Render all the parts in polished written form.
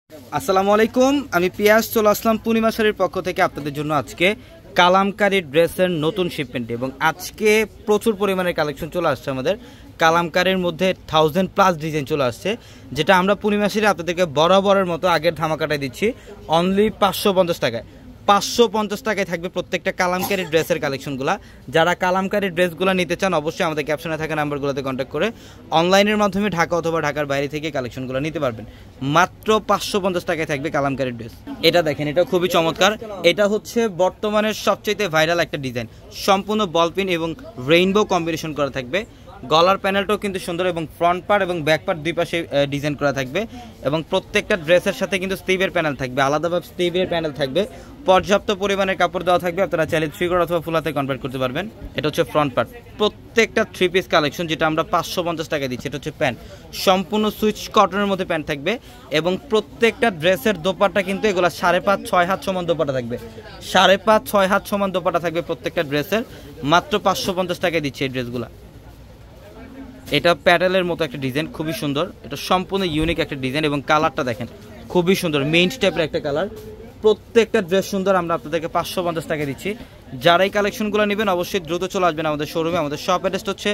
আসসালামু আলাইকুম, আমি পিয়াস চলে আসলাম পূর্ণিমা শাড়ির পক্ষ থেকে আপনাদের জন্য আজকে কালামকারী ড্রেসের নতুন শিপমেন্ট এবং আজকে প্রচুর পরিমাণে কালেকশন চলে আসছে আমাদের কালামকারীর মধ্যে 1000+ ডিজাইন চলে আসছে, যেটা আমরা পূর্ণিমা শাড়ি আপনাদেরকে বরাবরের মতো আগের ধামাকাটায় দিচ্ছি অনলি 550 টাকায়। 550 টাকায় থাকবে প্রত্যেকটা কালামকারী ড্রেসের কালেকশনগুলো। যারা কালামকারী ড্রেসগুলো নিতে চান অবশ্যই আমাদের ক্যাপশনে থাকা নাম্বারগুলোতে কন্ট্যাক্ট করে অনলাইনের মাধ্যমে ঢাকা অথবা ঢাকার বাইরে থেকে কালেকশনগুলো নিতে পারবেন। মাত্র 550 টাকায় থাকবে কালামকারী ড্রেস। এটা দেখেন, এটা খুবই চমৎকার। এটা হচ্ছে বর্তমানের সবচেয়ে ভাইরাল একটা ডিজাইন, সম্পূর্ণ বলপিন এবং রেইনবো কম্বিনেশন করা থাকবে। গলার প্যানেলটাও কিন্তু সুন্দর এবং ফ্রন্ট পার্ট এবং ব্যাক পার্ট দুই পাশে ডিজাইন করা থাকবে এবং প্রত্যেকটা ড্রেসের সাথে কিন্তু স্লিভের প্যানেল থাকবে, আলাদাভাবে স্লিভের প্যানেল থাকবে। পর্যাপ্ত পরিমাণের কাপড় দেওয়া থাকবে, আপনারা চাইলে 3/4 অথবা ফুল হাতে কনভার্ট করতে পারবেন। এটা হচ্ছে ফ্রন্ট পার্ট। প্রত্যেকটা 3 পিস কালেকশন যেটা আমরা 550 টাকা দিচ্ছি। এটা হচ্ছে প্যান্ট, সম্পূর্ণ সুইচ কটনের মধ্যে প্যান্ট থাকবে এবং প্রত্যেকটা ড্রেসের দোপাট্টা কিন্তু এগুলো 5.5-6 হাত সমান দোপাট্টা থাকবে। 5.5-6 হাত সমান দোপাট্টা থাকবে প্রত্যেকটা ড্রেসের। মাত্র 550 টাকায় দিচ্ছি এই ড্রেসগুলো। এটা প্যাটেলের মতো একটা ডিজাইন, খুবই সুন্দর। এটা সম্পূর্ণ ইউনিক একটা ডিজাইন এবং কালারটা দেখেন খুবই সুন্দর, মেইন টাইপের একটা কালার। প্রত্যেকটা ড্রেস সুন্দর। আমরা আপনাদেরকে 550 টাকা দিচ্ছি। যারা এই কালেকশনগুলো নেবেন অবশ্যই দ্রুত চলে আসবেন আমাদের শোরুমে। আমাদের শপ অ্যাড্রেস হচ্ছে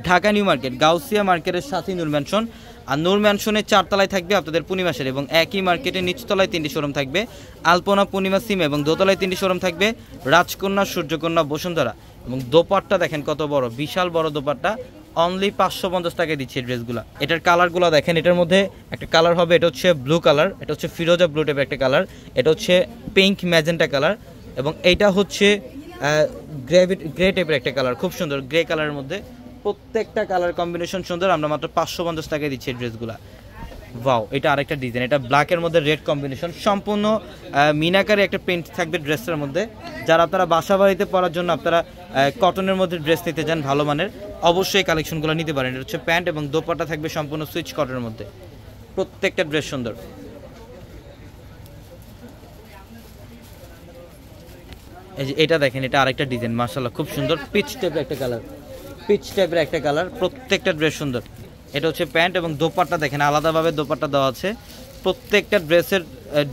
ঢাকা নিউ মার্কেট, গাউসিয়া মার্কেটের সাথে নূর ম্যানশন। আর নূর ম্যানশনের 4 তলায় থাকবে আপনাদের পূর্ণিমা শাড়ি এবং একই মার্কেটের নিচতলায় 3টি শোরুম থাকবে, আলপনা, পূর্ণিমা, সিম এবং দোতলায় 3টি শোরুম থাকবে, রাজকন্যা, সূর্যকন্যা, বসুন্ধরা। এবং দোপাট্টা দেখেন কত বড়, বিশাল বড় দোপাট্টা। অনলি 550 টাকায় দিচ্ছি ড্রেসগুলো। এটার কালারগুলো দেখেন, এটার মধ্যে একটা কালার হবে, এটা হচ্ছে ব্লু কালার, এটা হচ্ছে ফিরোজা ব্লু টাইপের একটা কালার, এটা হচ্ছে পিঙ্ক ম্যাজেন্টা কালার এবং এইটা হচ্ছে গ্রে টাইপের একটা কালার, খুব সুন্দর গ্রে কালারের মধ্যে। প্রত্যেকটা কালার কম্বিনেশন সুন্দর। আমরা মাত্র 550 টাকায় দিচ্ছি ড্রেসগুলো। ওয়াও, এটা আরেকটা ডিজাইন, এটা ব্ল্যাকের মধ্যে রেড কম্বিনেশন, সম্পূর্ণ মিনাকারি একটা প্রিন্ট থাকবে ড্রেসের মধ্যে। যারা আপনারা বাসা বাড়িতে পরার জন্য আপনারা কটনের মধ্যে ড্রেস নিতে চান ভালো মানের, অবশ্যই কালেকশনগুলো নিতে পারেন। এটা হচ্ছে প্যান্ট এবং দোপাট্টা থাকবে সম্পূর্ণ সুইচ কটনের মধ্যে। প্রত্যেকটা ড্রেস সুন্দর। এই যে এটা দেখেন, এটা আরেকটা ডিজাইন, মাশাআল্লাহ খুব সুন্দর, পিচ টাইপের একটা কালার, পিচ টাইপের একটা কালার। প্রত্যেকটা ড্রেস সুন্দর। এটা হচ্ছে প্যান্ট এবং দোপাট্টা দেখেন আলাদাভাবে দোপাট্টা দেওয়া আছে। প্রত্যেকটা ড্রেসের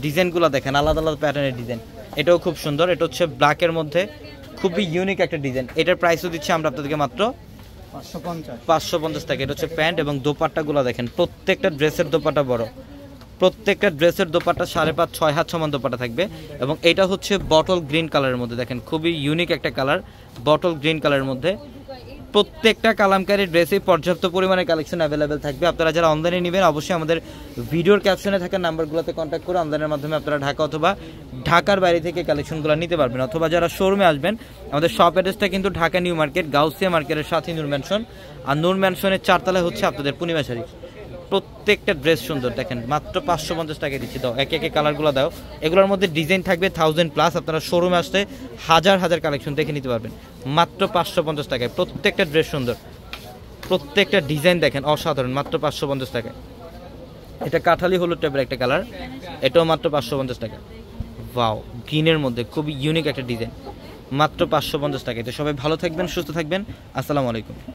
ডিজাইনগুলো দেখেন আলাদা আলাদা প্যাটার্নের ডিজাইন। এটাও খুব সুন্দর। এটা হচ্ছে ব্ল্যাকের মধ্যে খুবই ইউনিক একটা ডিজাইন। এটার প্রাইসও দিচ্ছি আমরা আপনাদেরকে মাত্র 550 টাকা। এটা হচ্ছে প্যান্ট এবং দোপাট্টাগুলো দেখেন, প্রত্যেকটা ড্রেসের দোপাট্টা বড়, প্রত্যেকটা ড্রেসের দোপাট্টা 5.5-6 হাত সমান দোপাট্টা থাকবে এবং এটা হচ্ছে বটল গ্রিন কালারের মধ্যে। দেখেন খুবই ইউনিক একটা কালার, বটল গ্রিন কালারের মধ্যে। প্রত্যেকটা কালামকারী ড্রেসে পর্যাপ্ত পরিমাণে কালেকশন অ্যাভেলেবেল থাকবে। আপনারা যারা অনলাইনে নেবেন অবশ্যই আমাদের ভিডিওর ক্যাপশনে থাকা নাম্বারগুলোতে কন্ট্যাক্ট করে অনলাইনের মাধ্যমে আপনারা ঢাকা অথবা ঢাকার বাইরে থেকে কালেকশনগুলো নিতে পারবেন। অথবা যারা শোরুমে আসবেন, আমাদের শপ অ্যাড্রেসটা কিন্তু ঢাকা নিউ মার্কেট, গাউসিয়া মার্কেটের সাথে নূর ম্যানশন। আর নূর ম্যানশনের 4 তলায় হচ্ছে আপনাদের পূর্ণিমা শাড়ি। প্রত্যেকটা ড্রেস সুন্দর দেখেন, মাত্র 550 টাকায় দিচ্ছি। দাও একে একে কালারগুলো দাও। এগুলোর মধ্যে ডিজাইন থাকবে 1000+। আপনারা শোরুমে আসতে হাজার হাজার কালেকশন দেখে নিতে পারবেন মাত্র 550 টাকায়। প্রত্যেকটা ড্রেস সুন্দর, প্রত্যেকটা ডিজাইন দেখেন অসাধারণ, মাত্র 550 টাকায়। এটা কাঠালি হলুদ টাইপের একটা কালার, এটাও মাত্র 550 টাকা। ওয়াও, গ্রিনের মধ্যে খুবই ইউনিক একটা ডিজাইন, মাত্র 550 টাকায়। তো সবাই ভালো থাকবেন, সুস্থ থাকবেন। আসসালামু আলাইকুম।